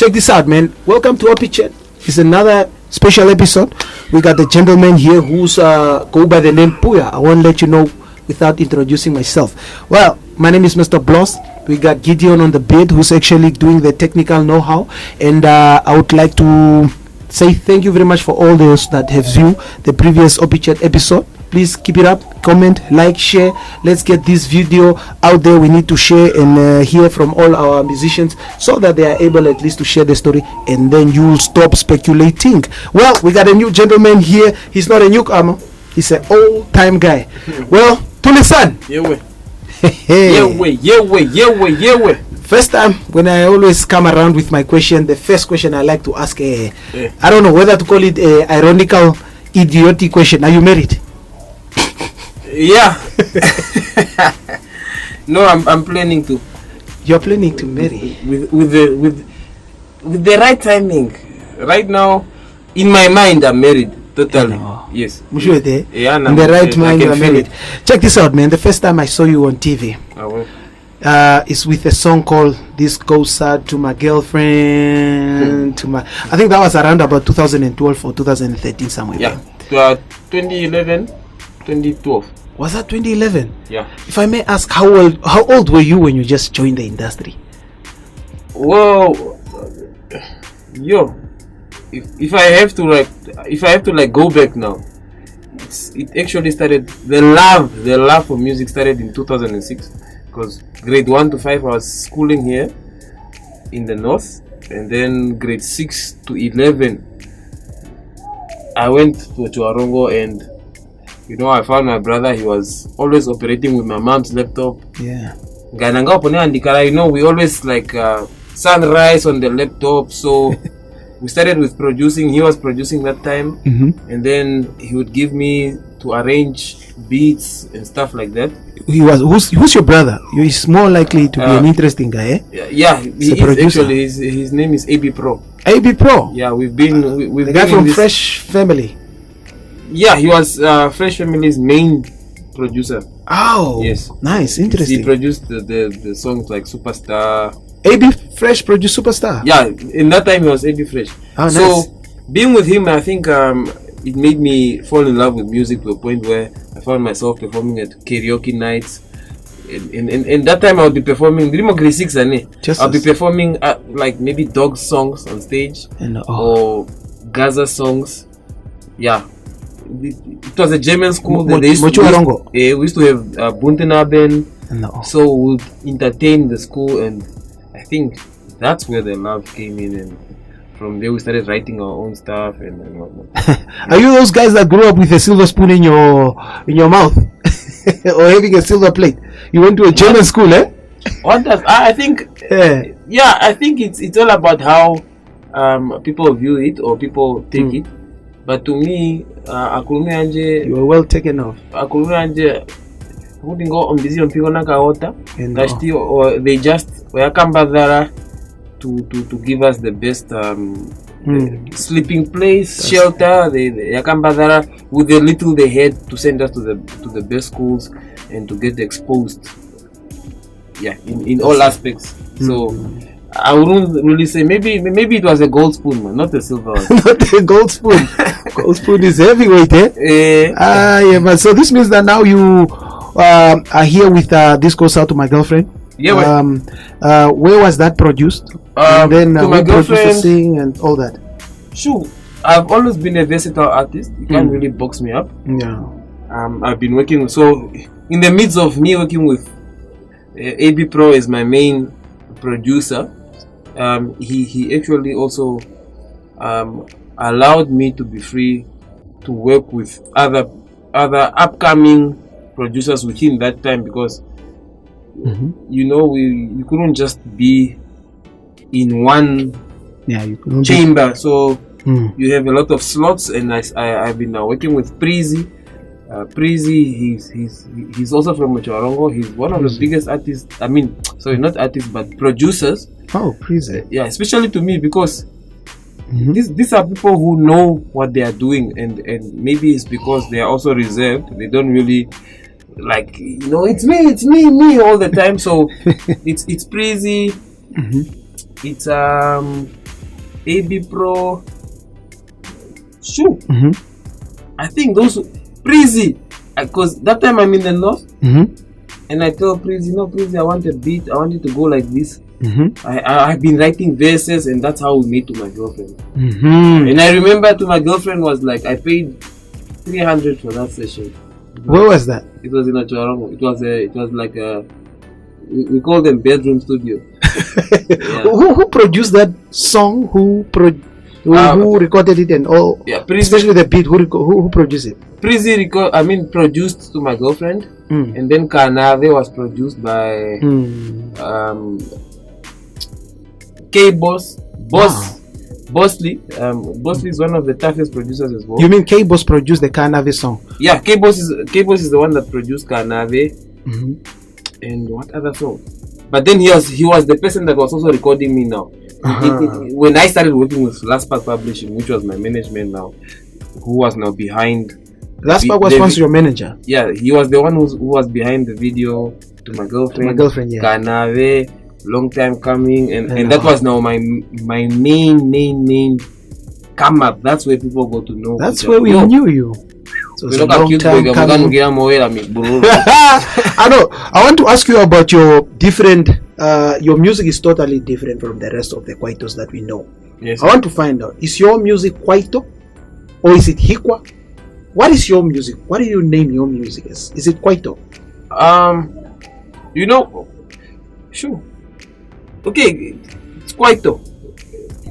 Check this out, man. Welcome to OPI-CHAT. It's another special episode. We got the gentleman here who's go by the name Puya. I won't let you know without introducing myself. Well, my name is Mr. Bloss. We got Gideon on the beat, who's actually doing the technical know-how, and I would like to say thank you very much for all those that have viewed the previous OPI-CHAT episode. Please keep it up, comment, like, share. Let's get this video out there. We need to share and hear from all our musicians so that they are able at least to share the story, and then you'll stop speculating. Well, we got a new gentleman here. He's not a newcomer. He's an old-time guy. Well, Tulisan. Yeah. First time when I always come around with my question, the first question I like to ask, I don't know whether to call it a ironical, idiotic question. Are you married? Yeah. No, I'm planning to. You're planning to marry with the right timing. Right now, in my mind, I'm married. Totally. Yes. Yeah, in the right mind, you're married. Check this out, man. The first time I saw you on TV, it's with a song called "This Goes Out to My Girlfriend." I think that was around about 2012 or 2013 somewhere. Yeah. 2011, 2012. Was that 2011? Yeah. If I may ask, how old were you when you just joined the industry? Well, if I have to go back now, it actually started, the love for music started in 2006, because grade 1 to 5 I was schooling here in the north, and then grade 6 to 11 I went to Chuarongo, and I found my brother. He was always operating with my mom's laptop. Yeah. We always sunrise on the laptop. So we started with producing. He was producing that time, and then he would give me to arrange beats and stuff like that. Who's your brother? He's more likely to be an interesting guy, eh? Yeah, he is actually. His name is AB Pro. AB Pro. Yeah, we've been the guy from Fresh Family. Yeah, he was Fresh Family's main producer. Oh, yes, nice, interesting. He produced the songs like Superstar. AB Fresh produced Superstar. Yeah, in that time he was AB Fresh. Oh, nice. So being with him, I think it made me fall in love with music to a point where I found myself performing at karaoke nights. And that time I would be performing I'll be performing like maybe dog songs on stage, or Gaza songs. Yeah, it was a German school. We used to have Buntenaben, so we would entertain the school, and I think that's where the love came in, and from there we started writing our own stuff and whatnot. Are you those guys that grew up with a silver spoon in your mouth or having a silver plate? You went to a German school, eh? I think I think it's all about how people view it or people take it. But to me, you were well taken off. Or they just to give us the best sleeping place, shelter. They with the little they had to send us to the best schools and to get exposed. Yeah, in all aspects. So I wouldn't really say, maybe it was a gold spoon, man, not a silver one. Not a gold spoon. Gold spoon is heavyweight, eh? Yeah, but so this means that now you are here with This Goes Out to My Girlfriend. Yeah. Where was that produced? And then to my girlfriend, sing and all that. Sure, I've always been a versatile artist. You can't really box me up. Yeah. I've been working, so in the midst of me working with AB Pro as my main producer, he actually also allowed me to be free to work with other upcoming producers within that time, because you couldn't just be in one chamber. So you have a lot of slots, and I've been working with Preezy. Preezy, he's also from Chuarongo. He's one of the biggest artists. Not artists, but producers. Oh, Preezy. Yeah, especially to me, because these are people who know what they are doing, and maybe it's because they are also reserved. They don't really it's me all the time. So it's Preezy. It's AB Pro. Sure. Mm-hmm. I think those Prezi, because that time I'm in the north, Mm-hmm. and I tell Prezi, no Prezi, I want a beat. I want it to go like this. Mm-hmm. I've been writing verses, and that's how we meet to my girlfriend. Mm-hmm. And I remember to my girlfriend was like I paid 300 for that session. Where was that? It was in a Chorongo. It was like a we call them bedroom studio. Yeah. Who produced that song? Who recorded it and all? Yeah, especially the beat. Who produced it? Prezi produced to my girlfriend, and then Kanave was produced by K Boss. Bosley. Bosley is one of the toughest producers as well. You mean K Boss produced the Kanave song? Yeah, K Boss is the one that produced Kanave. Mm-hmm. And what other song? But then he was the person that was also recording me now. When I started working with Last Park Publishing, which was my management now, who was now behind. Last Park was once your manager. Yeah, he was the one who was behind the video to my girlfriend. My girlfriend, yeah. Kanave, long time coming, and that was now my main come up. That's where people go to know. That's where we knew you. So it's a long time coming. I know. I want to ask you about your different. Your music is totally different from the rest of the Kwaitos that we know. Yes. I want to find out: is your music Kwaito, or is it Hikwa? What is your music? What do you name your music as? Is it Kwaito? Sure. Okay, it's Kwaito.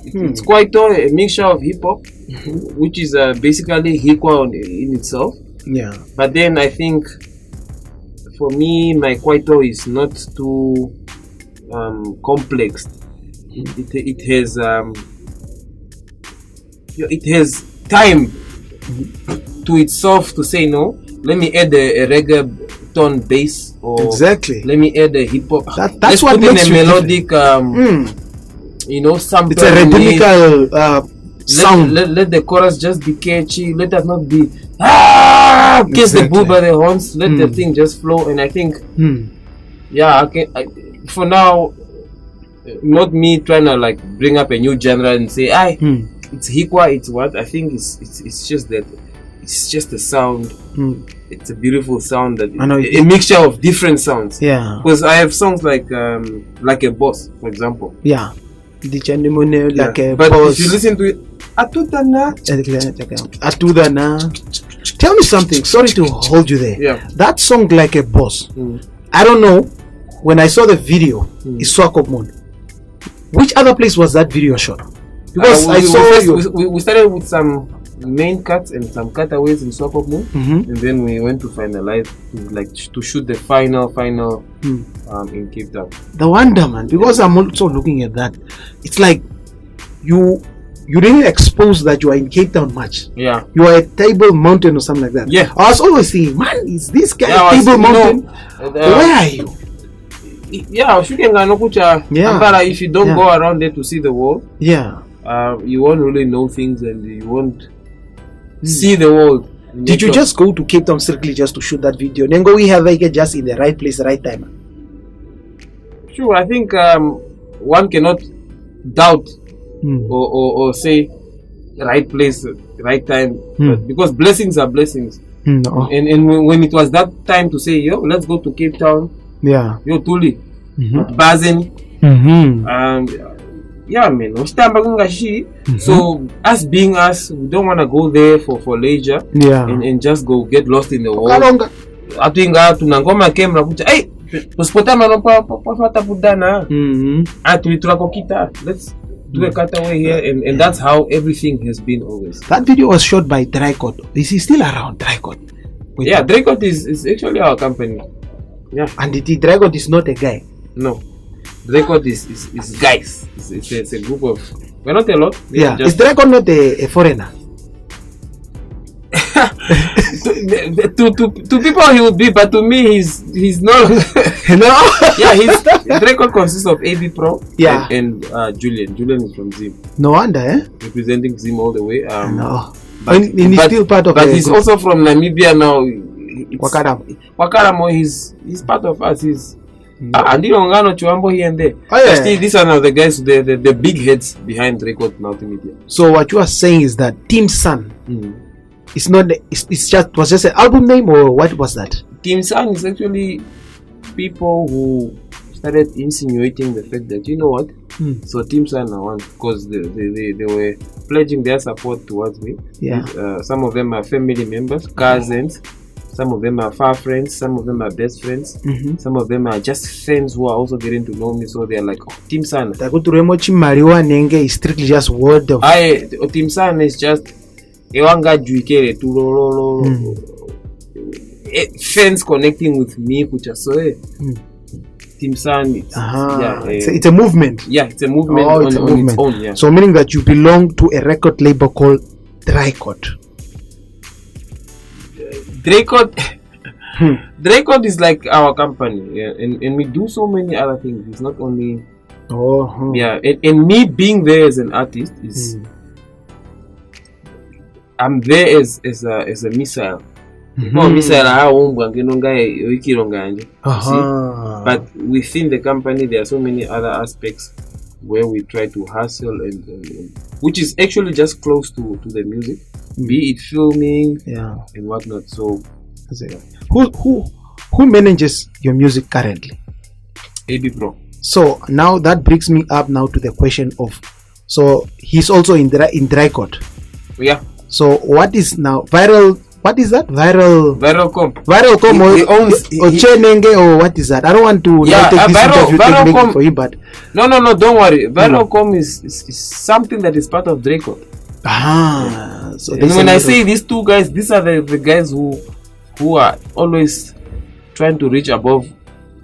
It's Kwaito, a mixture of hip hop, which is basically Hikwa in itself. Yeah. But then I think for me, my Kwaito is not too complex. It has time to itself to say no. Let me add a reggae tone bass, or exactly. Let me add a hip hop. That's what makes a melodic. Something. It's a rhythmical sound. Let the chorus just be catchy. Let us not be kiss the bull by the horns. Let the thing just flow. And I think, for now, not me trying to like bring up a new genre and say, it's Hikwa, it's what. I think it's just that. It's just a sound. It's a beautiful sound that a mixture of different sounds. Yeah. Because I have songs like a boss, for example. Yeah. Like a but boss. If you listen to it, Atudana. Tell me something. Sorry to hold you there. Yeah. That song like a boss. I don't know. When I saw the video, it's Swakopmon. Which other place was that video shot? Because we started with some main cuts and some cutaways in Swakopmon, and then we went to finalize, to shoot the final in Cape Town. The wonder, man, because I'm also looking at that. It's like you didn't expose that you are in Cape Town much. Yeah. You are at Table Mountain or something like that. Yeah. I was always thinking, man, is this guy Table Mountain? Where are you? Yeah, if you don't go around there to see the world, you won't really know things, and you won't see the world. Did you just go to Cape Town strictly just to shoot that video? Then go we have just in the right place, right time? Sure, I think one cannot doubt or say right place, right time, because blessings are blessings. No. And when it was that time to say, let's go to Cape Town. Yeah. Tuli. Bazen. So us being us, we don't want to go there for leisure and just go get lost in the world. Atinga tunangoma camera kucha hey pospota manompa pafata budana let's do a cutaway here, and that's how everything has been always. That video was shot by Dricot. Is he still around, Dricot? Yeah, Dricot is actually our company. Yeah. And the Dricot is not a guy. No. Dricot is guys. It's a group of. We're not a lot. Yeah. Is Dricot not a foreigner? to people he would be, but to me he's not. No. Yeah, Dricot consists of AB Pro. Yeah. And Julian. Julian is from Zim. No wonder, representing Zim all the way. No. But he's still part of. But he's also from Namibia now. Wakaramo. Wakaramo. He's part of us. And Ngano Chuambo here and there. Oh, yeah. Still, these are now the guys, the big heads behind record multimedia. So what you are saying is that Team Sun it's not it's just an album name, or what was that? Team Sun is actually people who started insinuating the fact that, you know what, so Team Sun are one, because they were pledging their support towards me. Some of them are family members, cousins, some of them are far friends, some of them are best friends, some of them are just friends who are also getting to know me, so they are like, oh, Team Sun. Is strictly just word of Team Sun is just friends connecting with me, Team Sun. It's a movement. Yeah, it's a movement on its own. Yeah. So meaning that you belong to a record label called Draycott. Draycott is like our company, and we do so many other things. It's not only and me being there as an artist is I'm there as a missile. Missile but within the company there are so many other aspects where we try to hustle and which is actually just close to the music, be it filming and whatnot. So who manages your music currently? AB Pro. So now that brings me up now to the question of, so he's also in Draycott. Yeah. So what is now viral? What is that? Viralcom he owns Chenenge, or what is that? I don't want to take this interview for you, but no, don't worry. Viralcom is something that is part of Draycott. So and when I say these two guys, these are the guys who are always trying to reach above,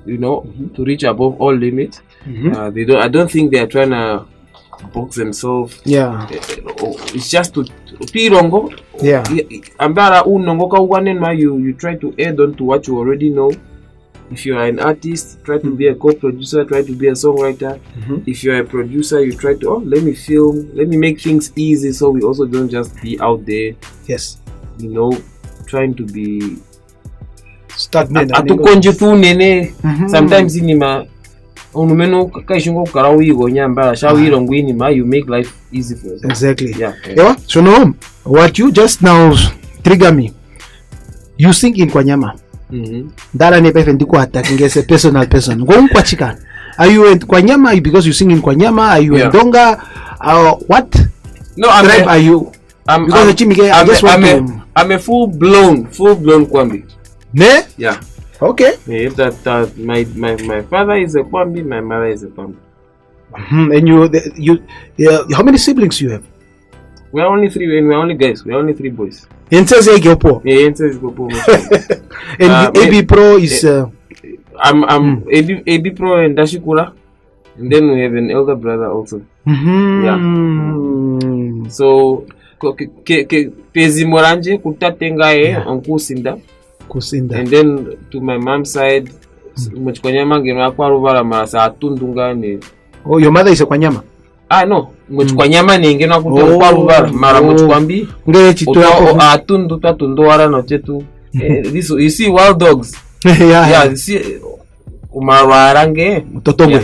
to reach above all limits. I don't think they are trying to box themselves. It's just to pirongo. Ambara unongoka uwanenma, you try to add on to what you already know. If you are an artist, try to be a co-producer, try to be a songwriter. If you are a producer, you try to let me film, let me make things easy, so we also don't just be out there trying to be stagnant. Sometimes you make life easy for yourself. Exactly. So now what you just now trigger me, you sing in Kwanyama. Dala ne pefe ndiko attacking as a personal person. Are you in Kwanyama because you sing in Kwanyama? Are you in Donga? What tribe are you? I'm a full-blown Kwambi. Ne? Yeah. Okay. That my father is a Kwambi, my mother is a Kwambi. And how many siblings you have? We are only three, and we are only guys. We are only three boys. And AB Pro is I'm AB Pro and Dashikura, and then we have an elder brother also. So Pezi Moranje Kutatenga on Kusinda. And then to my mom's side, oh, your mother is a Kwanyama? No. Kwanyama ni ngena kutoka mara Kwambi. Atundu tatundwara no chetu. This you see wild dogs. You see umarange totongwe.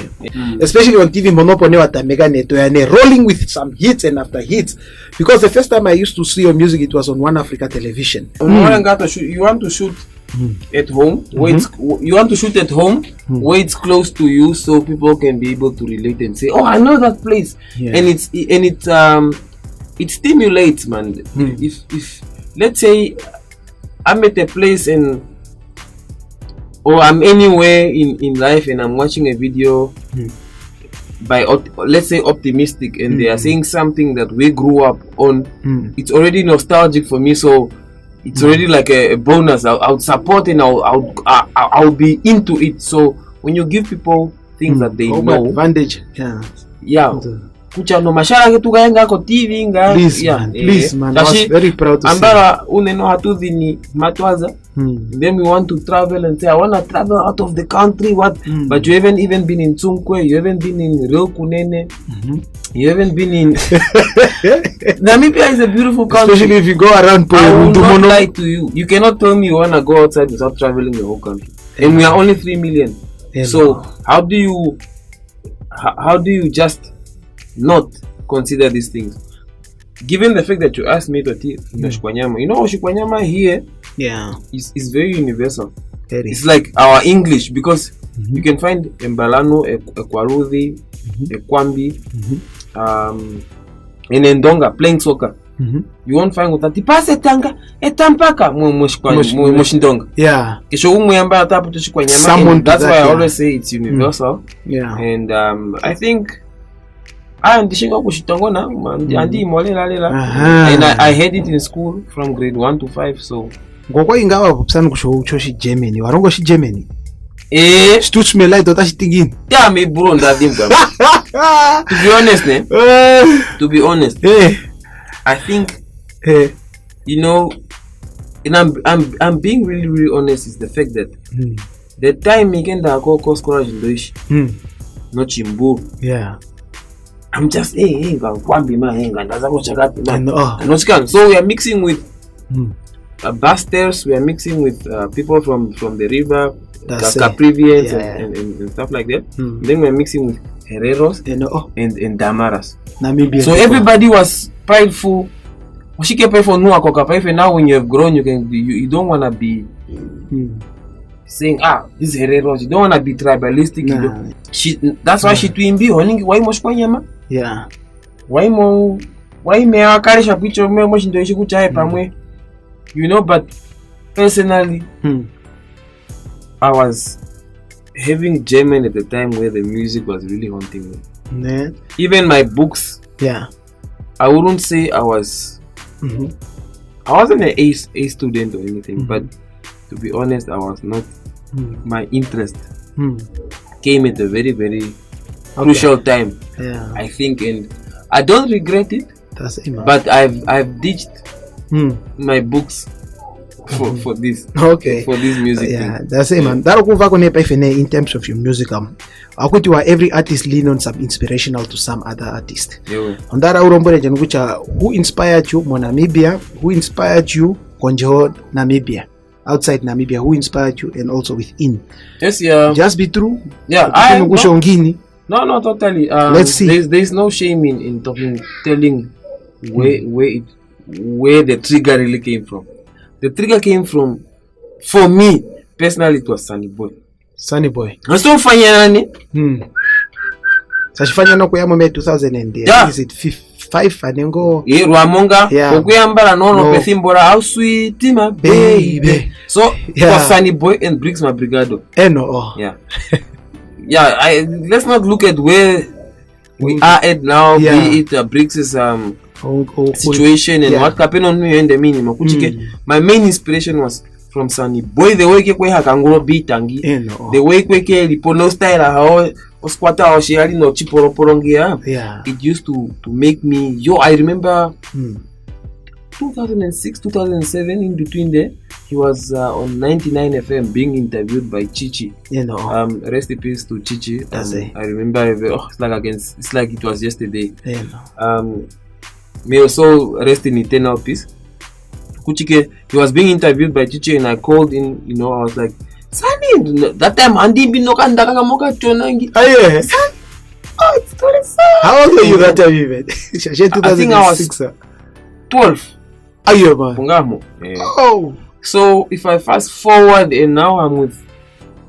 Especially on TV Monopone watamega neto yane rolling with some hits and after hits, because the first time I used to see your music, it was on One Africa television. You want to shoot at home where it's close to you, so people can be able to relate and say, oh, I know that place. And it stimulates, man. If let's say I'm at a place or I'm anywhere in life and I'm watching a video by let's say Optimistic, and they are saying something that we grew up on, it's already nostalgic for me, so it's already like a bonus. I'll support and I'll be into it. So when you give people things that they know, advantage. Kucha no mashara ke tukaenga ko TV nga. Please man, I was very proud to ambara uneno hatudhi ni matwaza. Then we want to travel and say I want to travel out of the country. But you haven't even been in Tsumkwe, you haven't been in Real Kunene, you haven't been in Namibia is a beautiful country. Especially if you go around I will not lie to you. You cannot tell me you want to go outside without traveling the whole country. And we are only 3 million. So how do you just not consider these things? Given the fact that you asked me to Shikwanyama, Shikwanyama here is very universal. It's like our English, because you can find Mbalano, Ekwaruthi, Ekwambi, and Ndonga playing soccer. You won't find utati pase tanga etampaka Mushindonga. That's why I always say it's universal. And I think and I had it in school from grade 1 to 5. So Germany. Germany. Stutz me like that thing. Yeah, me bro, that thing. To be honest, I think and I'm being really honest is the fact that the time making the call scholarship in Deutsch, not Chimbu. I'm just so we are mixing with Basters, we are mixing with people from the river, Caprivians and stuff like that. Then we are mixing with Herreros and Damaras. Namibia. So everybody was prideful. Now when you have grown, you don't want to be saying this is Herreros. You don't want to be tribalistic. That's why she twinbi why Moshkwanyama. Why me akarisha picha me moshindoishi kuchae pamwe. But personally I was having German at the time where the music was really haunting me. Even my books, I wouldn't say I wasn't an A student or anything, but to be honest, I was not. My interest came at a very, very crucial time, I think, and I don't regret it. But I've ditched my books for this. For this music thing. That's it, man. That in terms of your music, every artist lean on some inspirational to some other artist. On that, who inspired you, Namibia? Who inspired you, Konjo, Namibia? Outside Namibia, who inspired you, and also within? Just be true. No, totally. Let's see. There's no shame in telling where the trigger really came from. The trigger came from, for me personally, it was Sunny Boy. Sunny Boy. I still find Sashifanya no kuyamo me 2000 and is it 5 anengo? Rwamonga. Okuyambala no pethimbora how sweet my baby. So it was Sunny Boy and Briggs my brigado. Let's not look at where we are at now. Be it Briggs's situation and what happened on me in the minimum. My main inspiration was from Sunny Boy. The way kwe hakanguro bitangi, the way kwe lipono style how oskwata or shiari no chiporoporongia. It used to make me I remember 2006, 2007 in between there. He was on 99 FM being interviewed by Chichi. Rest in peace to Chichi. I remember it's like it was yesterday. May also rest in eternal peace. Kuchike, he was being interviewed by Chichi and I called in, I was like, Sunny, that time Andy Binoka and Dakamoka Chonangi. It's Tulisan. How old were you that time even? I think I was 12. So if I fast forward and now I'm with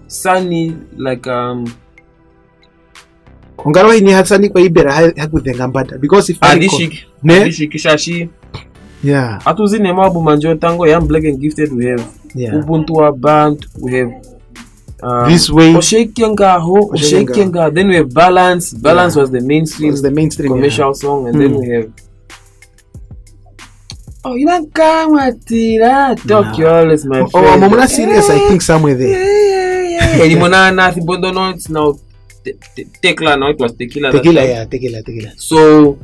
Sunny, like because if Kishashi, Atuzi Nemabu Manjo Tango, Young Black and Gifted, we have Ubuntu band, we have this way Oshekenga, then we have Balance. Balance was the mainstream commercial song, and then we have Tokyo is my friend. I'm not serious, I think somewhere there. It's now Tekla, now it was Tequila. Tequila. So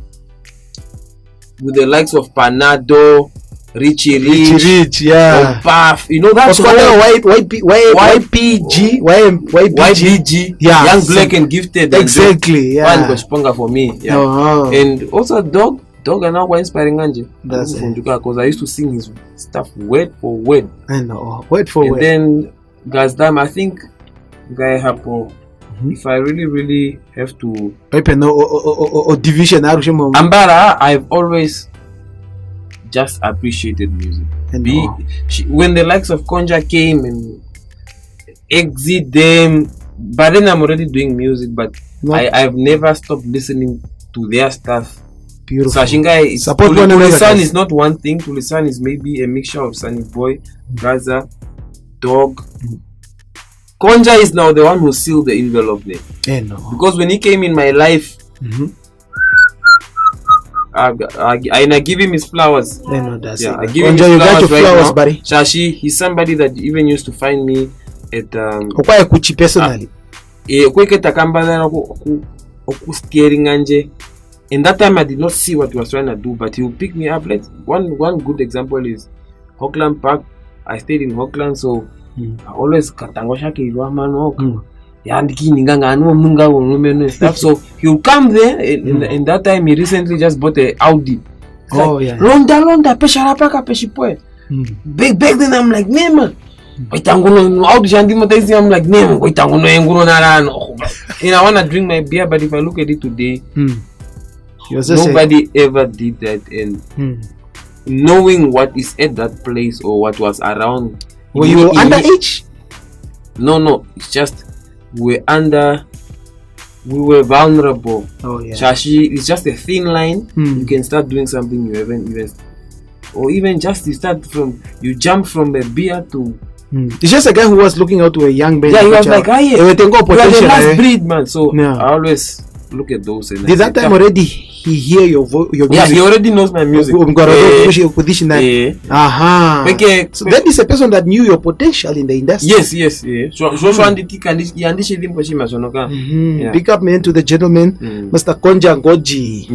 with the likes of Panado, Richie Rich, Puff, that's YPG, Young Black and Gifted. Exactly, One was stronger for me, and also Dog and now inspiring Angie. That's because I used to sing his stuff word for word. I know, word for word. And then Gazdam, I think guy hapo. If I really have to or division Ambara, I've always just appreciated music. When the likes of Konja came and exit them, but then I'm already doing music, but I've never stopped listening to their stuff. Beautiful. Sashinga, Support one another. Tulisan is not one thing. Tulisan is maybe a mixture of Sunny Boy, Gaza, Dog. Konja is now the one who sealed the envelope there. Because when he came in my life, I give him his flowers. I give him his flowers right now. Shashi, he's somebody that even used to find me at Kuchi personally. In that time I did not see what he was trying to do, but he would pick me up. One good example is Hockland Park. I stayed in Hockland, so I always katangosha stuff. So he'll come there. In that time, he recently just bought a Audi. Londa, pesharapaka peshipoe. Back then, I'm like, man. I'm like, and I wanna drink my beer, but if I look at it today, nobody ever did that. And knowing what is at that place or what was around. Were you underage? No. It's just we were vulnerable. Shashi, it's just a thin line. You can start doing something you haven't even, or even just you jump from a beer to. It's just a guy who was looking out to a young baby. Yeah, he was like, you are the last breed, man. So I always look at those. And did that time already he hear your music? Yeah, he already knows my music. So that is a person that knew your potential in the industry. Yes. Big up man to the gentleman, Mr. Konja Ngoji.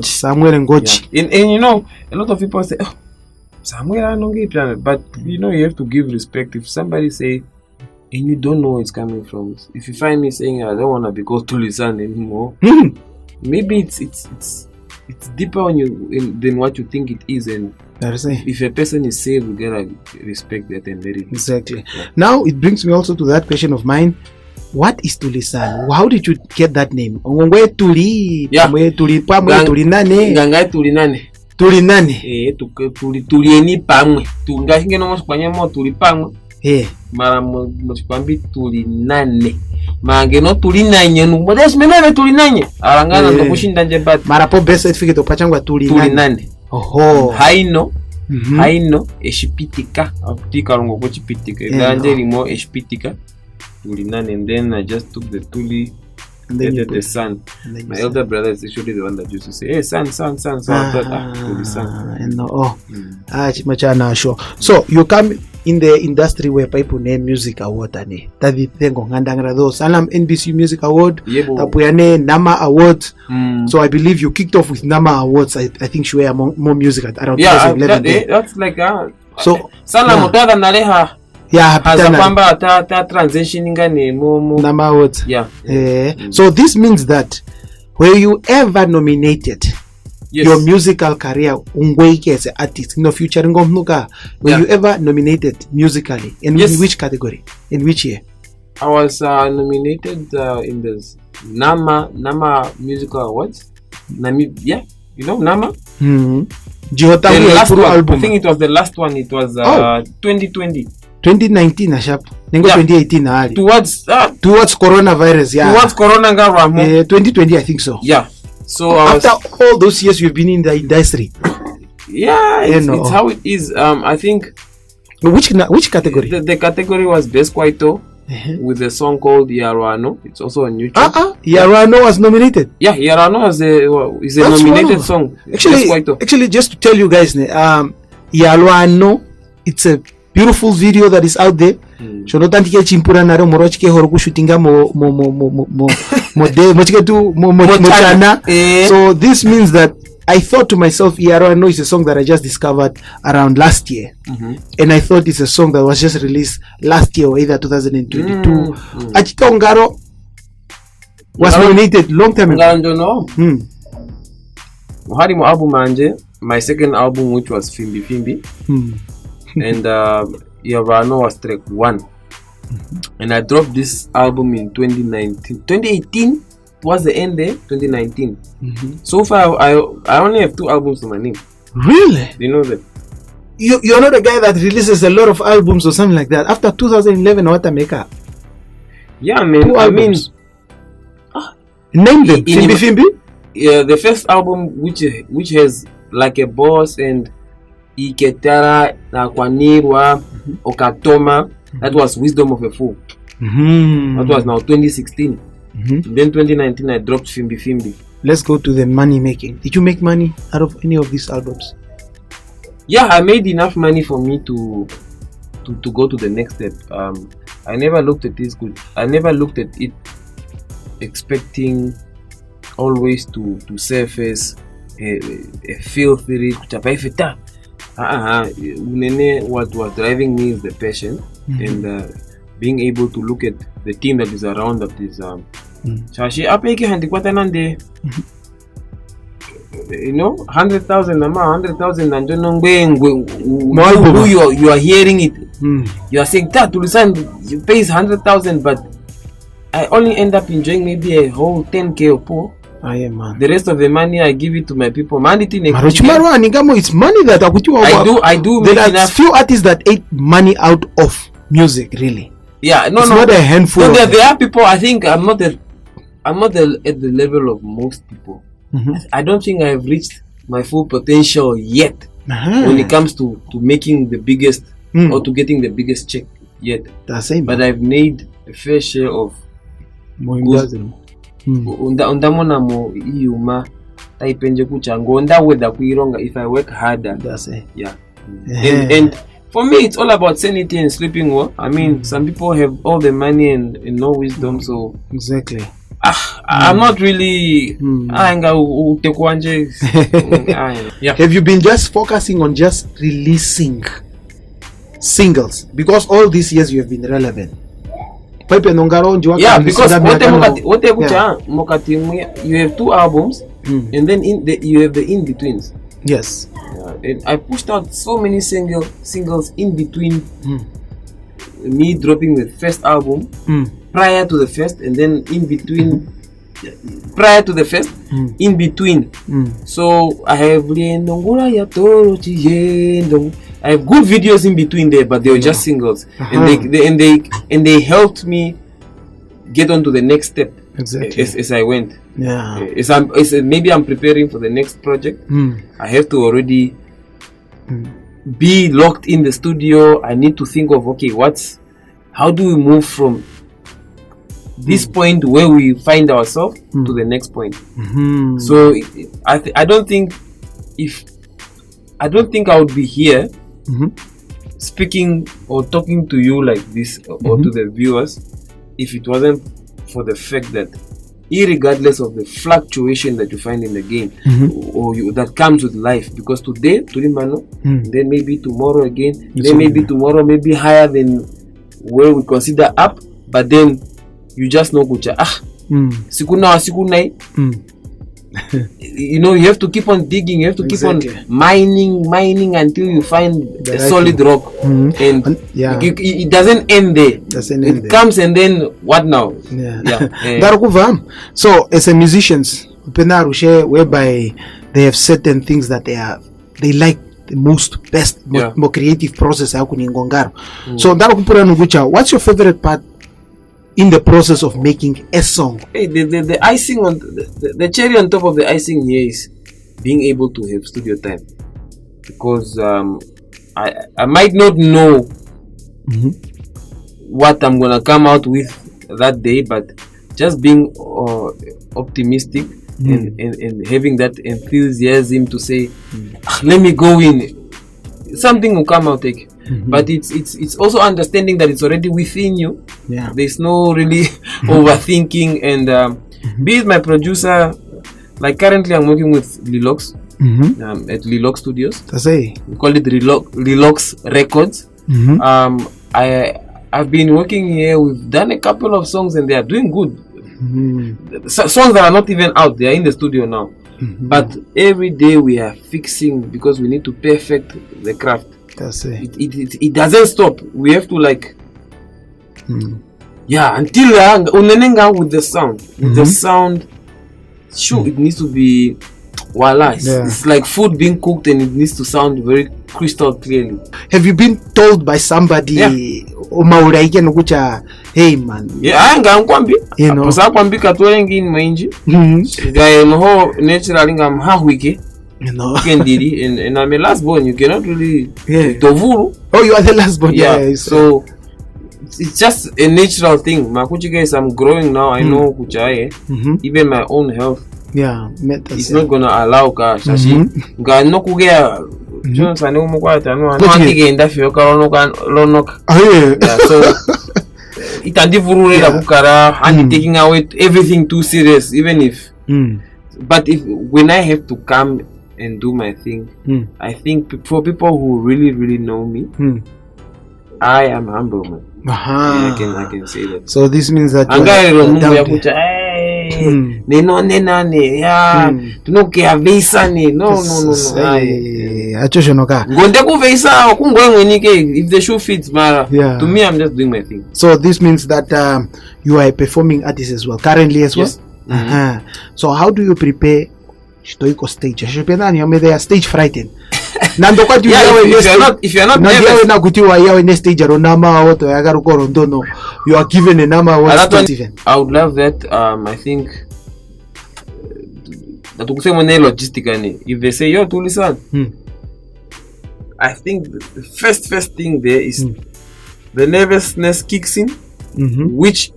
Samuel Ngoji. And you know, a lot of people say, oh, Samuel I don't get planet, but you know you have to give respect. If somebody say and you don't know where it's coming from, if you find me saying I don't wanna be called Tulisan anymore, maybe it's deeper on you than what you think it is, and if a person is saved, we gotta respect that and let it. Exactly. Now it brings me also to that question of mine. What is Tulisan? How did you get that name? Tulieni pamwe. Tungashinge no Espanya mo tuli pamwe. Mara mo chipambi tulinane. Mange no tulinanye no. Modesh menene tulinanye. Arangana ndo kushinda nje bat. Mara po best certificate opachangwa tulinane. Haino eshipitika. Aputika rongo ko chipitika. Ganje limo eshipitika. Tulinane, and then I just took the tuli. And then the sun. My elder brother is actually the one that used to say, "Hey, sun." So I thought, Chimachana sure. So you come in the industry where people name music award ane. Tadi tengo ngandangara do. Salam NBC Music Award. Tapuyane Nama Awards. So I believe you kicked off with Nama Awards. I think she were more music at around 2011. That's like so Salam Motada Naleha. Transitioning Nama Awards. So this means that were you ever nominated? Yes. Your musical career, Ongwediva as an artist, featuring Ngomnuka, were you ever nominated musically? In which category? In which year? I was nominated in the Nama Musical Awards. You know Nama? I think it was the last one. It was 2020. 2019 Ashap. 2018 towards coronavirus, towards corona 2020 I think so. So after all those years you've been in the industry, it's how it is. I think which category? The category was Best Kwaito with a song called Yaruano. It's also on YouTube. Yaruano was nominated. Yaruano is a nominated song. Actually, just to tell you guys, Yaruano, it's a beautiful video that is out there. So this means that I thought to myself, Yaruano is a song that I just discovered around last year, and I thought it's a song that was just released last year or either 2022. Achitongaro was nominated long time ago. My second album, which was Fimbi, and Yaruano was track 1. and I dropped this album in 2019. 2018 was the end there. 2019. So far, I only have 2 albums to my name. Really? You know that? You're not a guy that releases a lot of albums or something like that. After 2011, what a maker. Yeah, man. 2 albums. Name them. Fimbi. Yeah, the first album which has like a boss and Iketara, Nakwanirwa, Okatoma. That was Wisdom of a Fool. That was now 2016. Then 2019 I dropped Fimbi. Let's go to the money making. Did you make money out of any of these albums? Yeah, I made enough money for me to go to the next step. I never looked at this good. I never looked at it expecting always to surface a filthy kuchapa. What was driving me is the passion and being able to look at the team that is around that is you know, 100,000 and who you are hearing it. You are saying that Tulisan you pays 100,000, but I only end up enjoying maybe a whole 10k or poor. Man. The rest of the money I give it to my people. It's money that I do. There are few artists that ate money out of music, really. Yeah, it's not a handful. No, there are people. I think I'm not at the level of most people. I don't think I have reached my full potential yet when it comes to making the biggest or to getting the biggest check yet. But I've made a fair share of undamona mo iyuma taipenje kuchango onda whether kuironga if I work harder. Yeah. And for me it's all about sanity and sleeping well. I mean some people have all the money and no wisdom, so exactly. I'm not really Yeah. Have you been just focusing on just releasing singles because all these years you have been relevant? Yeah, because you have 2 albums and then you have the in-betweens. Yes. And I pushed out so many singles in between me dropping the first album prior to the first, and then in between prior to the first, in between. So I have I have good videos in between there, but they were just singles, and they helped me get on to the next step. Exactly. As I went. Yeah. Maybe I'm preparing for the next project. I have to already be locked in the studio. I need to think of how do we move from this point where we find ourselves to the next point. So I don't think I would be here speaking or talking to you like this or to the viewers if it wasn't for the fact that irregardless of the fluctuation that you find in the game or that comes with life, because today then maybe tomorrow again, then maybe tomorrow maybe higher than where we consider up, but then you just know siku you know, you have to keep on digging, you have to keep on mining until you find a solid rock, and it doesn't end there. It comes and then what now? So as a musicians whereby they have certain things that they like the most, best, more creative process. So what's your favorite part in the process of making a song? Hey, the icing on the cherry on top of the icing here is being able to have studio time, because I might not know what I'm gonna come out with that day, but just being optimistic and having that enthusiasm to say, let me go in, something will come out. But it's also understanding that it's already within you. There's no really overthinking, and be it my producer, like currently I'm working with Lilox at Lilox Studios. We call it Lilox Records. I've been working here. We've done a couple of songs and they are doing good. Songs that are not even out, they are in the studio now. But every day we are fixing, because we need to perfect the craft. It doesn't stop. We have to Yeah, until unenenga with the sound. With the sound, sure, it needs to be voila. It's like food being cooked and it needs to sound very crystal clearly. Have you been told by somebody umauraike nokucha hey man? Yeah, ngamkwambi. You know. Posakwambi katwengi in mainji. Guy no naturally ngam hahwike. You know. Kendiri and I'm a last born. You cannot really tovuru. Oh, you are the last born. Yeah. So it's just a natural thing. Makuchi guys, I'm growing now. I know kuchaye. Even my own health. Yeah, it's not gonna allow ka shashi. Ga no kugea. Johnson no mukwata no. No antigenda fioka lonok. So itandivurure la kukara and taking away everything too serious, even if. But when I have to come and do my thing, I think for people who really know me, I am humble, man. I can say that. So this means that no. If the shoe fits, to me, I'm just doing my thing. So this means that you are a performing artist as well, currently as well. Yes. So how do you prepare stoico stage? They are stage frightened. If you're not nervous, you are given a number. I would love that. I think that logistically, if they say yo Tulisan, I think the first thing there is the nervousness kicks in, which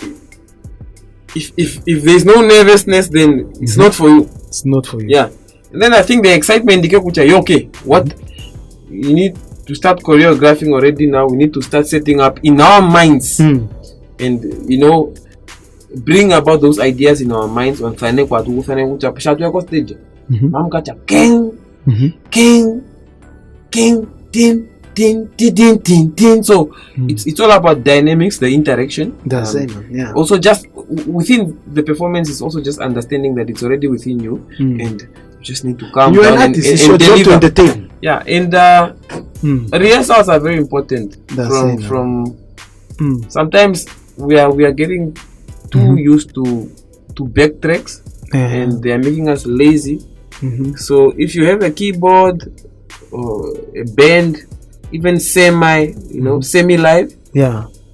if there's no nervousness, then it's not for you. It's not for you. Yeah. And then I think the excitement, okay, what you need to start choreographing already now. We need to start setting up in our minds, and bring about those ideas in our minds on stage. King. So it's all about dynamics, the interaction. Also, just within the performance is also just understanding that it's already within you, and you just need to calm down and deliver. Yeah, and rehearsals are very important. From sometimes we are getting too used to backtracks, and they are making us lazy. So if you have a keyboard or a band, even semi-live,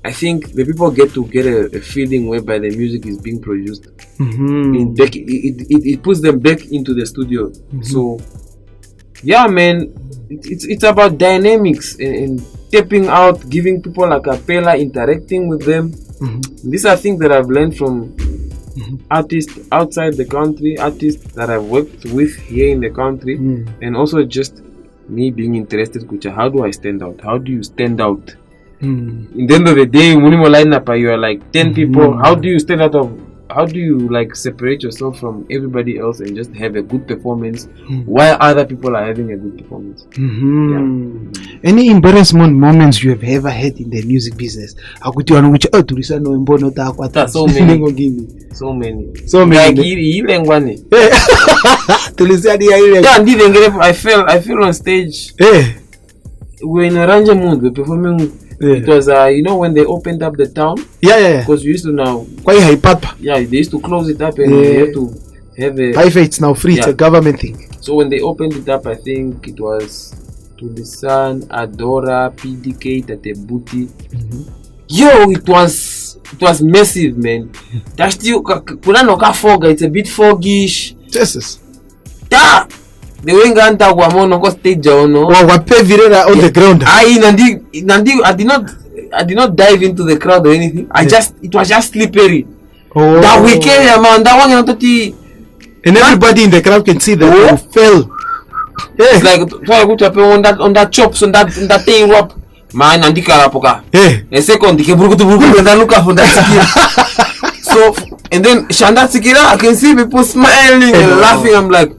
I think the people get a feeling whereby the music is being produced. It puts them back into the studio. So, yeah, man, it's about dynamics and tapping out, giving people a cappella, interacting with them. These are things that I've learned from artists outside the country, artists that I've worked with here in the country, and also just me being interested. How do I stand out? How do you stand out? In the end of the day, you are like 10 people. How do you stand out how do you separate yourself from everybody else and just have a good performance while other people are having a good performance? Any embarrassment moments you have ever had in the music business? So many. I feel on stage. We're in a ranger mood. We're performing. It was when they opened up the town. Because we used to now. They used to close it up and we had to have a. It's now free. It's a government thing. So when they opened it up, I think it was Tulisan, Adora, PDK, Tatebuti. Yo, it was massive, man. That's still it's a bit foggish. Jesus. The winganta wamono stage on the ground. I did not dive into the crowd or anything. It was just slippery. That we came man, that one and everybody in the crowd can see that you fell. It's like on that chops on that thing rope. Man and karapoka. A second and look up on that. So and then Shanda Sikira, I can see people smiling and laughing. I'm like,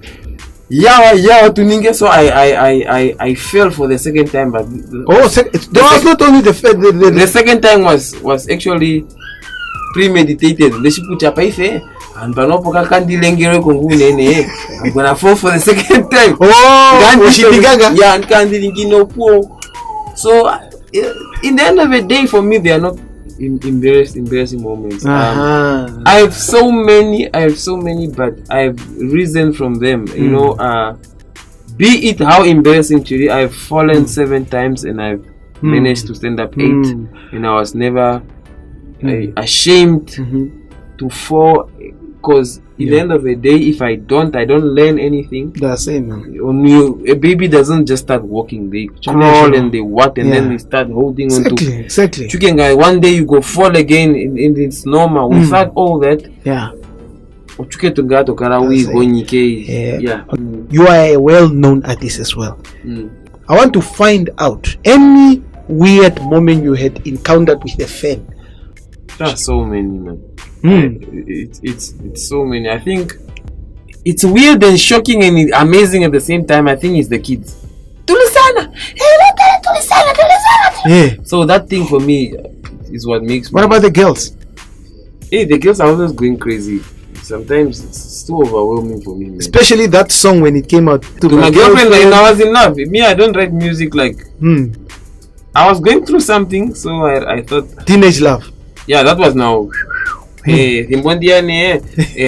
yeah, tuninge. So I fell for the second time, but there was not only the second time was actually premeditated. They should put and I'm gonna fall for the second time. So in the end of the day, for me, they are not in various embarrassing moments. Uh-huh. I have so many, but I've risen from them. You know, be it how embarrassing truly, I've fallen 7 times and I've managed to stand up 8, and I was never ashamed to fall, because at the end of the day, if I don't learn anything. That's it, man. A baby doesn't just start walking; they crawl and they walk, and then they start holding on to. Exactly. Chicken guy, one day you go fall again, and it's normal. Without all that, you are a well-known artist as well. I want to find out any weird moment you had encountered with a fan. There are so many, man. It's so many. I think it's weird and shocking and amazing at the same time. I think it's the kids. Tulisan! Yeah. So that thing for me is what makes me. What about the girls? Hey, the girls are always going crazy. Sometimes it's too overwhelming for me, man. Especially that song when it came out. To my girlfriend, and I was in love. Me, I don't write music like. I was going through something, so I thought. Teenage love. Yeah, that was now. Hey, a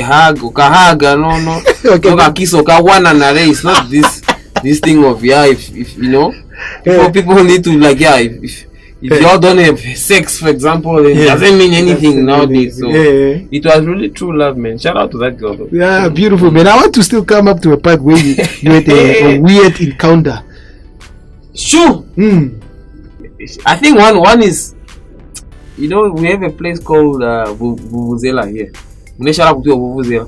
hug, kahaga, no. Okay. Kiss, it's not this thing of if you know. People need to like if y'all don't have sex, for example, it doesn't mean anything nowadays. So it was really true love, man. Shout out to that girl, though. Yeah, beautiful, man. I want to still come up to a part where you had a weird encounter. Sure. I think one is, you know, we have a place called Vuvuzela here. Shout out to Vuvuzela.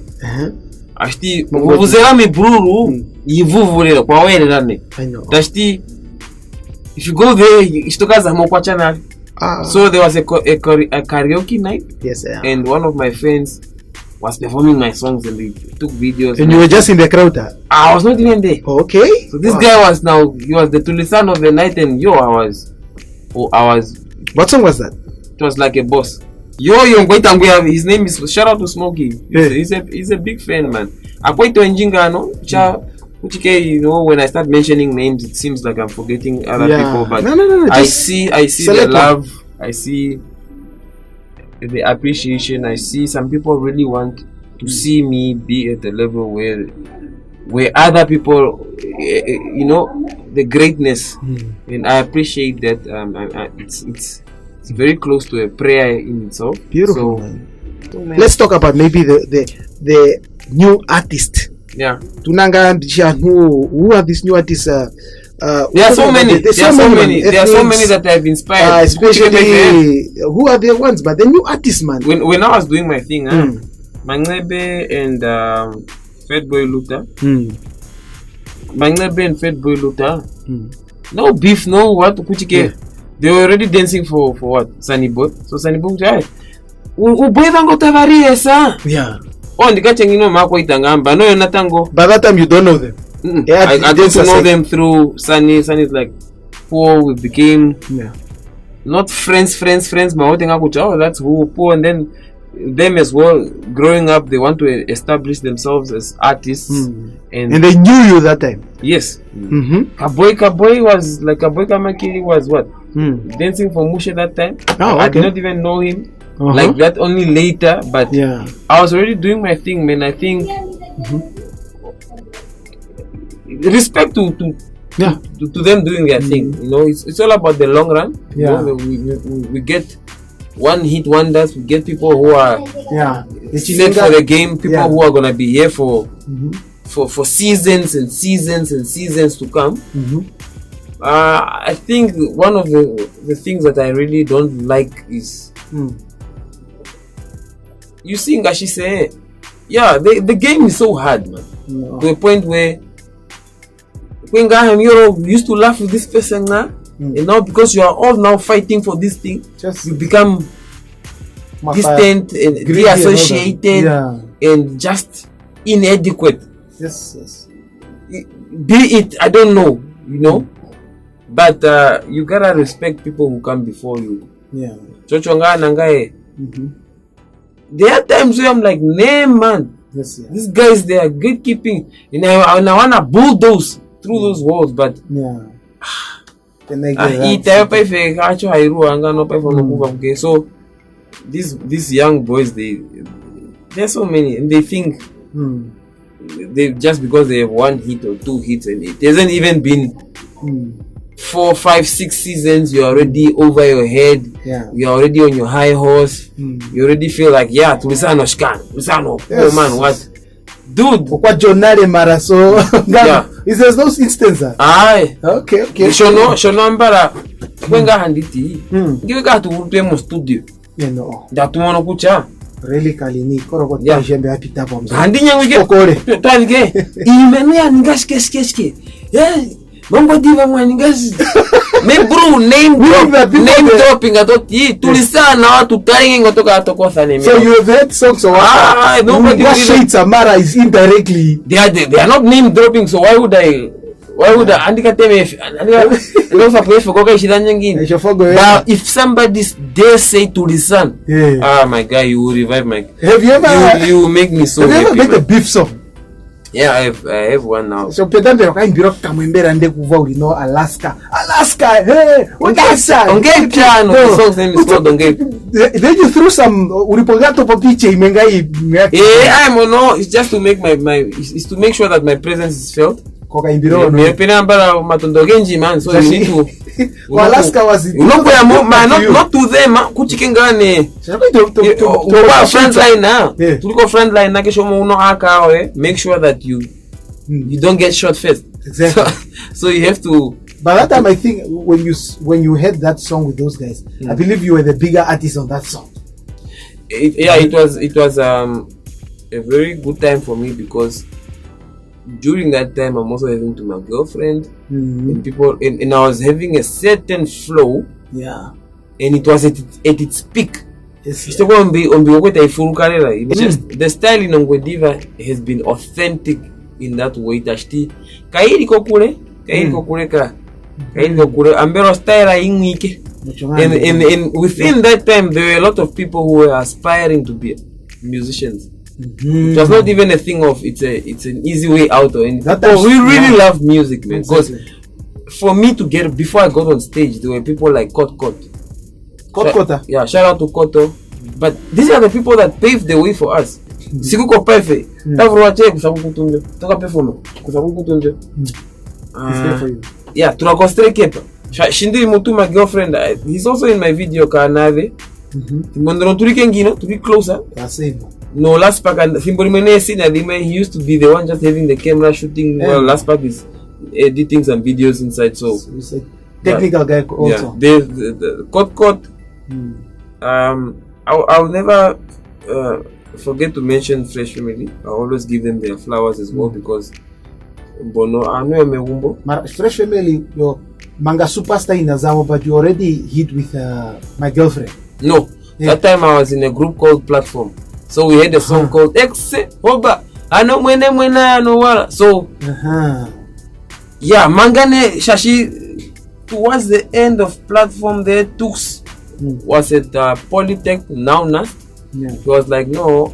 Actually, Vuvuzela me bruru yivuvurela kwa wewe ndani. I know. If you go there, so there was a karaoke night. Yes, and one of my friends was performing my songs and they took videos. And you were just in the crowd? I was not even there. Okay. So this guy was he was the Tulisan of the night, and I was. What song was that? It was like a boss. His name is, shout out to Smokey. He's a big fan, man. You know, when I start mentioning names, it seems like I'm forgetting other people, but no, I see the love, I see the appreciation. I see some people really want to see me be at the level where other people, you know, the greatness, and I appreciate that. It's very close to a prayer in itself. Beautiful. So, let's talk about maybe the new artist. Yeah. Who are these new artists? There are so many. There are so many that I've inspired. Especially, who are the ones? But the new artists, man. When I was doing my thing, Manglebe and Fatboy Luther. Manglebe and Fatboy Luther. No beef, no what. They were already dancing for what? Sunny Boat. So Sunny Boat, yeah. Yeah. Oh, and the guy you know Marco Itangamba. No, you're not tango. By that time, you don't know them. I got to know them through Sunny. Sunny is like poor. We became not friends. But oh, that's who poor. And then them as well. Growing up, they want to establish themselves as artists, and they knew you that time. Yes. Kaboy was like Kaboy Kamakiri was what dancing for Mushe that time. Oh, okay. I did not even know him. Like that only later, but I was already doing my thing, man. I think respect to them doing their thing. You know, it's all about the long run. You know, we get one hit wonders. We get people who are set for the game. People who are gonna be here for seasons and seasons and seasons to come. I think one of the things that I really don't like is. You see, Ngashi say, the game is so hard, man. To a point where when you used to laugh with this person now, and now because you are all now fighting for this thing, you become distant and reassociated and just inadequate. Yes. Be it, I don't know, you know, but you gotta respect people who come before you. Yeah. There are times where I'm like, nah, man. These guys, they are gatekeeping. And I want to bulldoze through those walls, but so these young boys, there's so many, and they think they just because they have 1 hit or 2 hits, and it hasn't even been 4, 5, 6 seasons, you're already over your head. You're already on your high horse. You already feel like, yeah, Tulisan oh man, what? Dude, what Jonare Maraso? Yeah, is there those instances? Aye. Okay. Shono ambara kwenga handiti. Ngiweka tuwupe studio. No. Datumono kucha. Really kalini koro kwa jembe apita kwa mzee. Handinya wike. Okore. Twalike. Imenu ya ngaskeske. Ongwediva mwaningasi. Me bro name dropping atoti Tulisan na watu taringi ngotoka atokosa neme. So you have heard songs or what? Nobody shades Amara is indirectly. They are not name dropping, so why would I andika teme but if somebody dare say Tulisan, my guy, you will revive my. Have you ever? You make me so. Have you ever happy, made a beef song? Yeah, I have one now. So pedambe wakaimbiroka kamwembera nde kuva ulino Alaska, hey, ongesa ongei piano, the song's name is called Ongei. Then you threw some ulipogato popiche imengai. I'm no, it's just to make it's to make sure that my presence is felt. Koka imbiro no. Me pena mbara matondo genji man, so you need to. Alaska was not to them kuchikengane. To friend line now. Tuliko friend line na kesho uno aka make sure that you don't get shot first. Exactly. So you have to. By that time, I think when you heard that song with those guys, I believe you were the bigger artist on that song. It was a very good time for me because during that time I'm also having to my girlfriend and people and I was having a certain flow. Yeah. And it was at its peak. Yes. Just the style in Ongwediva has been authentic in that way. Tashti kairi kokure ka ambero style ingike. And within that time there were a lot of people who were aspiring to be musicians. It was not even a thing of it's an easy way out or anything. We really love music, man. Because for me to get before I got on stage, there were people like Kotkota. Yeah, shout out to Koto. But these are the people that paved the way for us. Sikuko perfect. Yeah, tunakostreke. Shindi mutu my girlfriend. He's also in my video kanave. Mondoro turike ngino to be closer. No, last pack and he used to be the one just having the camera shooting. Well, last pack is editing some videos inside. So it's a technical guy also. Yeah, the Kot. I'll never forget to mention Fresh Family. I always give them their flowers as well because Fresh Family, your manga superstar in Azamo, but you already hit with my girlfriend. No, that time I was in a group called Platform. So we had a song called Exe Hoba. So yeah, Mangane Shashi towards the end of Platform there Tux was at Polytech now NAST. He was like, no,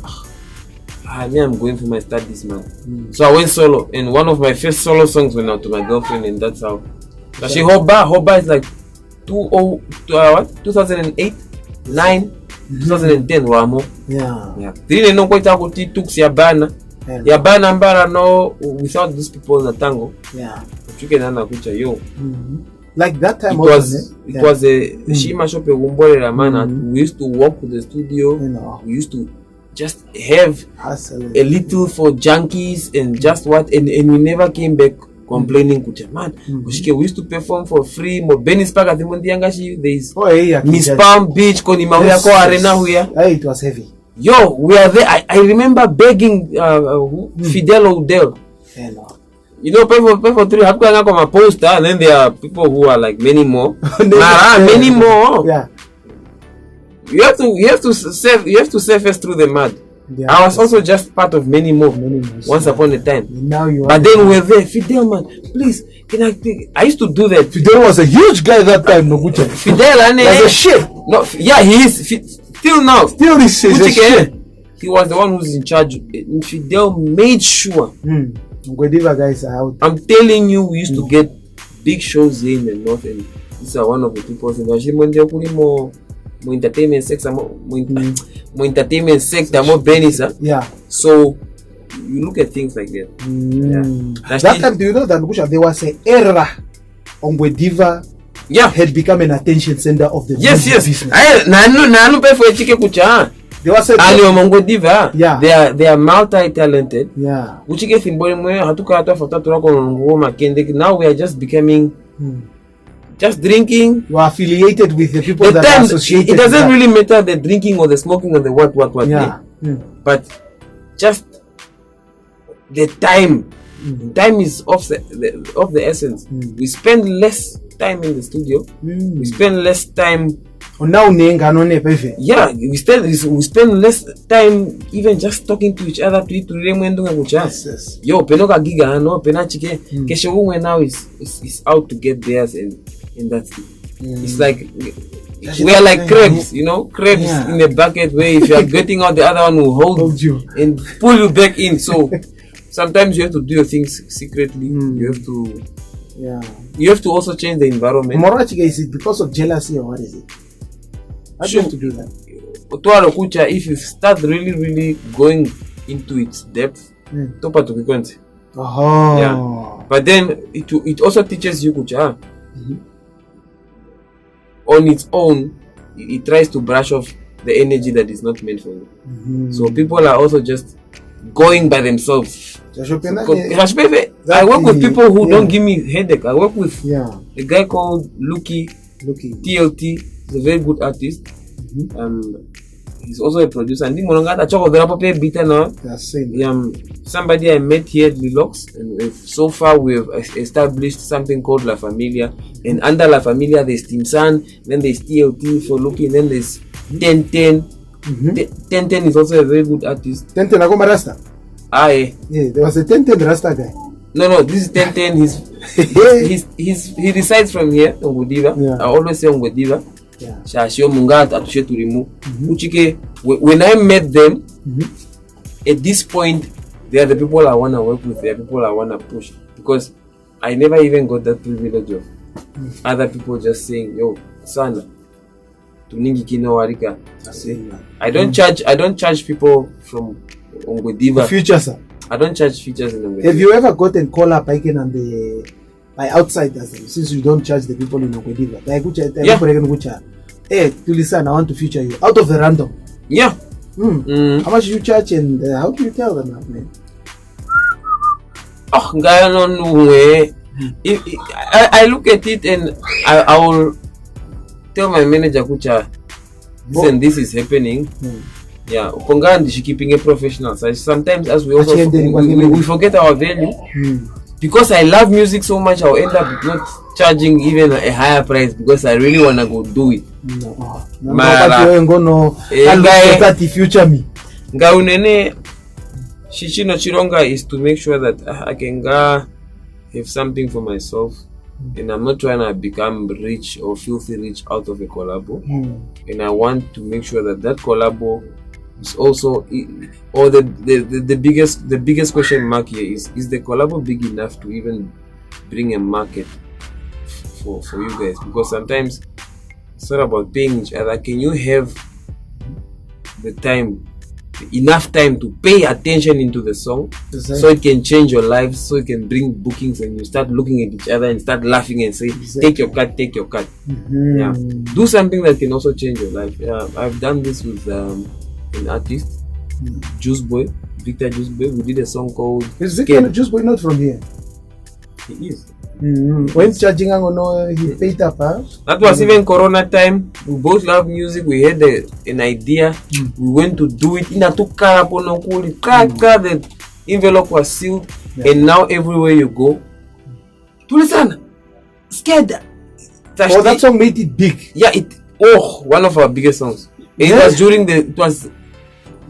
I'm going for my studies, man. So I went solo, and one of my first solo songs went out to my girlfriend, and that's how. Shashi Hoba is like 2008, 9. 2010 wamo. Yeah. Didn't know quite how to took Yabana. Yabana mbara no without these people na tango. Yeah. Like that time it was a Shima shop Wumborera man. We used to work with the studio. We used to just have a little for junkies and just what and we never came back complaining man. We used to perform for free. Mo Benis Park at the Mondiangashi. There is Miss Palm Beach, Konimawako Arena here. It was heavy. Yo, we are there. I remember begging Fidel Odell. You know, pay for 3. Have to come a poster, and then there are people who are like many more. Many more. Yeah. You have to save us through the mud. Yeah, I was also just part of many more once upon a time. Now you are. But then we were there. Fidel, man, please, can I used to do that. Fidel was a huge guy that time, no good. Fidel, was a shit. No, yeah, he is. Still now. Still this is shit. He was the one who's in charge. Fidel made sure. Ongwediva guys are out. I'm telling you, we used to get big shows here in the north, and these are one of the people in mo entertainment sector mo entertainment sector mo benisa. Yeah. So you look at things like that. That time, do you know that there was an era Ongwediva had become an attention center of the music business. Nanu pay for chike kucha. There was a Ongwediva. They are multi-talented. Yeah. Uchike thimbole mwe hatuka hata fata turako ngoma kende. Now we are just becoming just drinking. You are affiliated with the people that are associated. It doesn't really matter the drinking or the smoking or the what. Yeah. But just the time. Time is of the essence. We spend less time in the studio. We spend less time. Yeah, we spend less time even just talking to each other. Yes. Yo, penoka giga no penachike. Kesho now is out to get theirs and that's it. It's like we are like crabs, crabs in a bucket where if you are getting out, the other one will hold you and pull you back in. So sometimes you have to do your things secretly. You have to also change the environment. Morachika, is it because of jealousy or what is it? How do you have to do that? If you start really going into its depth, but then it also teaches you kucha. On its own, it tries to brush off the energy that is not meant for you. So people are also just going by themselves. I work with people who don't give me headache. I work with a guy called Lucky TLT. He's a very good artist. He's also a producer. And somebody I met here at Lilox, and so far we have established something called La Familia. And under La Familia there's Tulisan, then there's TLT for Lucky, and then there's 1010. 1010 is also a very good artist. 1010 Agoma Rasta? Yeah, there was a 1010 Rasta guy. No, this is 1010. He resides from here, Ongwediva. I always say Ongwediva. When I met them, at this point, they are the people I want to work with. They are people I want to push, because I never even got that privilege of other people just saying, "Yo, sana, tuningi kino warika." I don't charge people from Ongwediva. Future, sir. I don't charge features in Ongwediva. Have you ever gotten call up by outsiders, since you don't charge the people in Ongwediva? Hey, Tulisan, I want to feature you out of the random. Yeah. How much do you charge, and how do you tell them that, man? Oh, I look at it and I will tell my manager, Kucha, listen, this is happening. Yeah, she's keeping a professional. So sometimes, as we also we forget our value. Because I love music so much, I'll end up not charging even a higher price because I really wanna go do it. Future me. Gaunene Shichino Chironga is to make sure that I can have something for myself, and I'm not trying to become rich or filthy rich out of a collabo. And I want to make sure that collabo is also, or the biggest question mark here is the collabo big enough to even bring a market for you guys? Because sometimes it's not about paying each other. Can you have enough time to pay attention into the song, so it can change your life, so it can bring bookings, and you start looking at each other and start laughing and say, take your cut. Yeah, do something that can also change your life. Yeah, I've done this with an artist, Victor Juice Boy. We did a song called Is Victor Juice Boy not from here? He is. When charging he paid up, huh? That was even Corona time. We both love music. We had an idea. We went to do it. The envelope was sealed, and now everywhere you go, Tulisan, scared. That song made it big. Yeah, one of our biggest songs. It was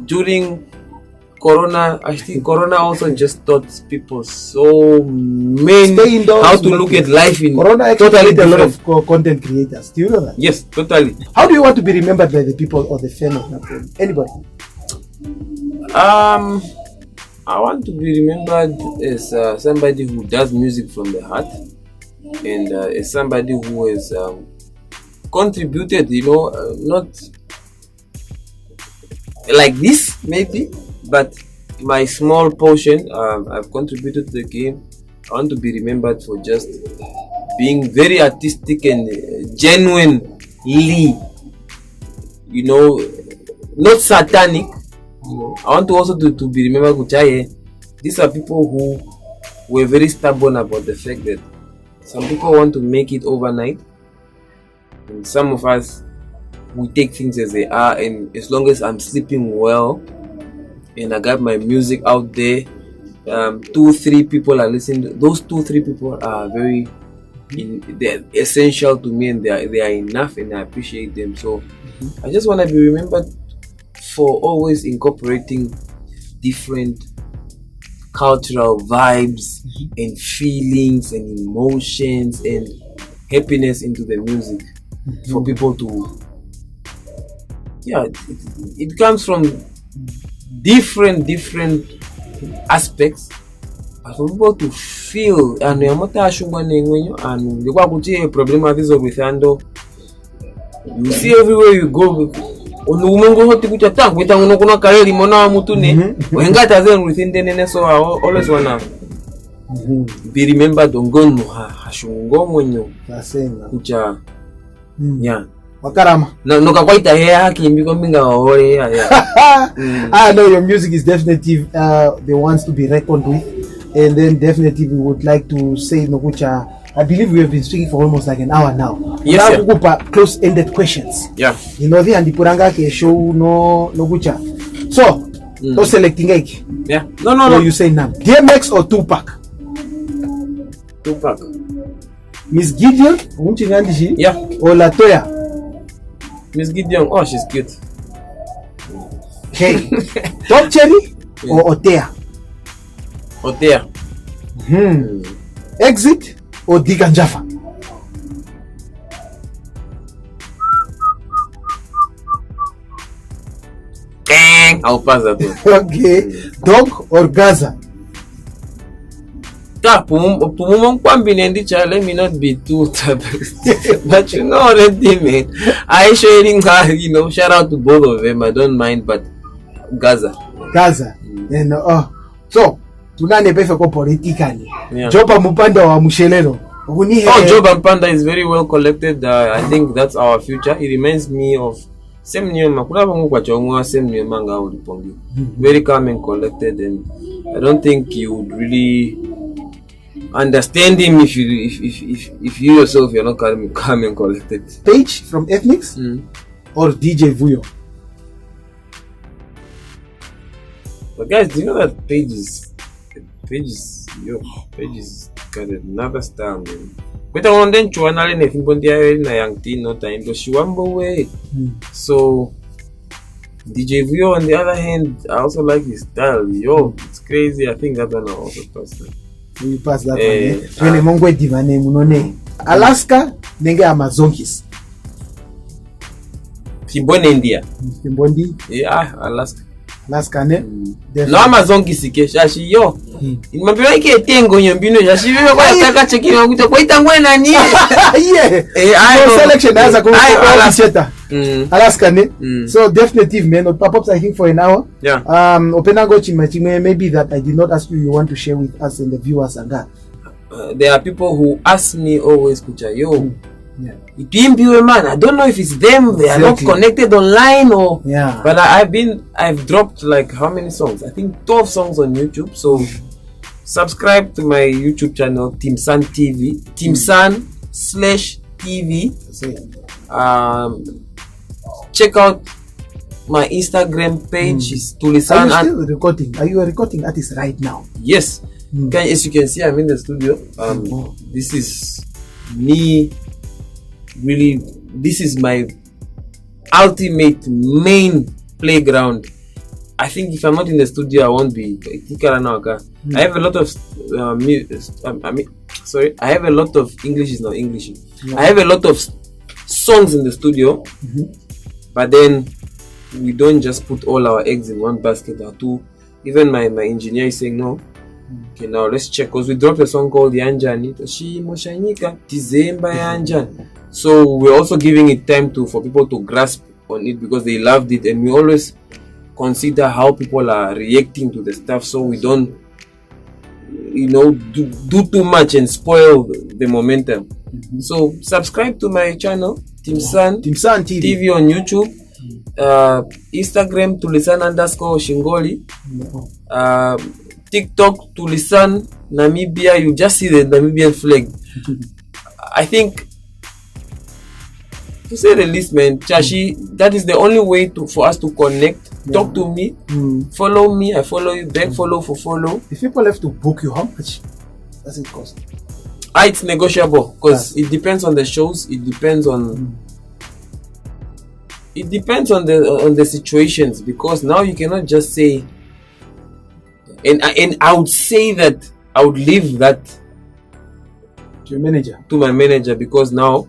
during Corona. I think Corona also just taught people so many how to look at life in Corona actually totally a lot of content creators. Do you know that? Yes, totally. How do you want to be remembered by the people or the fan of Napoli? Anybody? I want to be remembered as somebody who does music from the heart, and as somebody who has contributed, not like this maybe, but my small portion, I've contributed to the game. I want to be remembered for just being very artistic and genuinely, not satanic. I want to also to be remembered, Kuchaye. These are people who were very stubborn about the fact that some people want to make it overnight, and some of us, we take things as they are, and as long as I'm sleeping well and I got my music out there, 2-3 people are listening. Those 2-3 people are they're essential to me, and they are enough, and I appreciate them. So I just want to be remembered for always incorporating different cultural vibes and feelings and emotions and happiness into the music, for people to, it comes from different aspects, but for people to feel, and the problem with ando, you see everywhere you go, so I always wanna be remembered on Gono Hashungo kucha. Yeah. Wakarama. No kakwaita here kimbikombiga ore. I know your music is definitely the ones to be reckoned with, and then definitely we would like to say Nogucha. I believe we have been speaking for almost like an hour now. Yes, close-ended questions. Yeah. The Andipuranga ke show no Nogucha. So, no selecting egg. Yeah. No. You say now. DMX or Tupac? Tupac. Miss Gideon, yeah. Or Latoya? Miss Gideon, oh, she's cute. Okay. Top Cherry or Otea? Otea. Exit or Digan Jaffa? I'll pass that one. Okay. Dog or Gaza? Let me not be too but already, man. I sharing her, shout out to both of them. I don't mind, but Gaza. And so tunane pefe ko politically. Yeah. Joba Mupanda wa Mushelero. Job and Panda is very well collected. I think that's our future. It reminds me of very calm and collected, and I don't think you would really understand him if you yourself you're not calm and collected. Page from Ethnics or DJ Vuyo? But guys, do you know that Page is got another style, man. But I want them to analyze anything when they are in a young teen, not time to Shiwambo way. So DJ Vuyo on the other hand, I also like his style. It's crazy. I think that one I also pass that. We pass that one. Ongwediva name unone. Alaska nenge Amazonkis. Born in India. Yeah, Alaska. Alaska ne. No Amazonkis shashi yo. Imambira ike tengo nyombino shashi wewe kwa taka cheki ngokuta kwa itangwe nani. Yeah. No selection as a OPI-CHAT. Alaska ne. So definitely, man. Pop-ups I think for an hour. Yeah. Openago chimachime, maybe that I did not ask you want to share with us and the viewers and that. There are people who ask me always, Kucha, yeah. Man, I don't know if it's them, they are not connected online or but I've dropped like how many songs? I think 12 songs on YouTube. So subscribe to my YouTube channel, Tulisan TV, Tulisan/TV. Check out my Instagram page is Tulisan. Are you still recording? Are you a recording artist right now? Yes. As you can see, I'm in the studio. This is me. Really, this is my ultimate main playground. I think if I'm not in the studio, I won't be. I have a lot of I have a lot of English is not English. I have a lot of songs in the studio, but then we don't just put all our eggs in one basket or two. Even my engineer is saying no. Okay, now let's check, because we dropped a song called Yanjani. Toshi Moshanyika Tizemba Yanjan. So we're also giving it time for people to grasp on it because they loved it, and we always consider how people are reacting to the stuff, so we don't, do too much and spoil the momentum. So subscribe to my channel, Tulisan TV on YouTube, Instagram Tulisan_Shingoli, TikTok Tulisan Namibia. You just see the Namibian flag. I think, to say the least, man, Chashi, that is the only way for us to connect. Talk to me, follow me, I follow you back, follow for follow. If people have to book you, how much does it cost? It's negotiable because it depends on the shows. It depends on the situations, because now you cannot just say. And I would say that I would leave that to your manager, to my manager, because now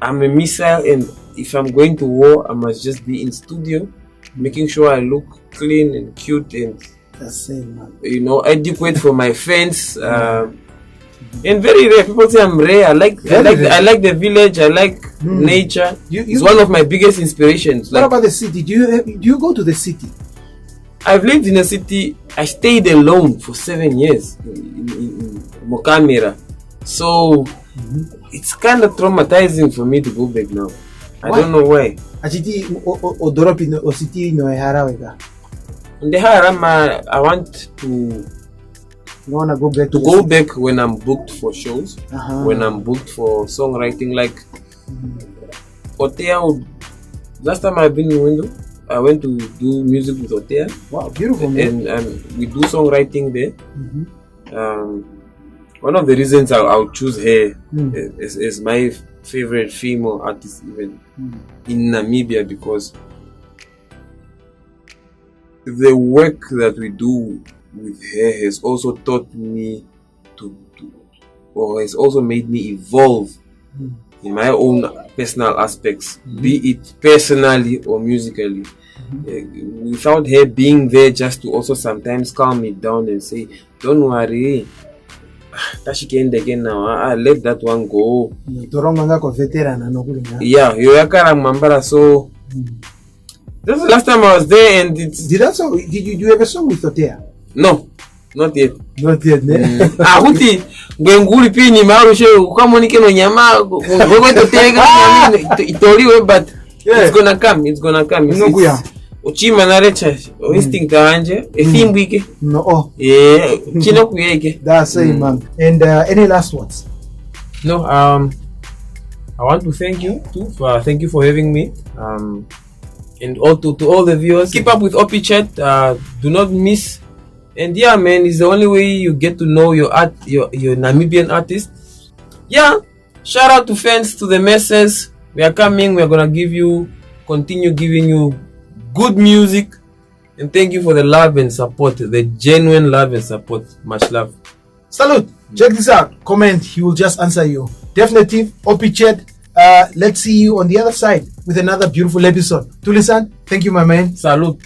I'm a missile, and if I'm going to war, I must just be in studio, making sure I look clean and cute and adequate for my fans. And very rare. People say I'm rare. I like the village. I like nature. It's one of my biggest inspirations. What about the city? Do you go to the city? I've lived in a city. I stayed alone for 7 years in Mokamira. So it's kind of traumatizing for me to go back now. I don't know why. In the Harama, I want to go back when I'm booked for shows, when I'm booked for songwriting. Like Otea, last time I've been in Window, I went to do music with Otea. Wow, beautiful, man. And we do songwriting there. One of the reasons I'll choose her is my favorite female artist even in Namibia, because the work that we do with her has also taught me or has also made me evolve in my own personal aspects, be it personally or musically. Without her being there just to also sometimes calm me down and say, don't worry, Tashikende again now, let that one go. Yeah, so this is the last time I was there, and it's. Did you have a song with Otea? No, not yet. Not yet, ne? Huti ngenguli pini marushe kama nike no nyama gogo totega itoriwe, but it's gonna come. It's Uchima na recha instinct anje efimbike. No. Yeah, chino kuyeke. That's it, man. And any last words? No, I want to thank you too. Thank you for having me. And all to all the viewers, keep up with OPI-CHAT. Do not miss. And yeah, man, it's the only way you get to know your Namibian artists. Yeah, shout out to fans, to the masses. We are coming. We are gonna continue giving you good music. And thank you for the love and support, the genuine love and support. Much love. Salute. Check this out. Comment. He will just answer you. Definitive OPI-CHAT. Let's see you on the other side with another beautiful episode. Tulisan, thank you, my man. Salute.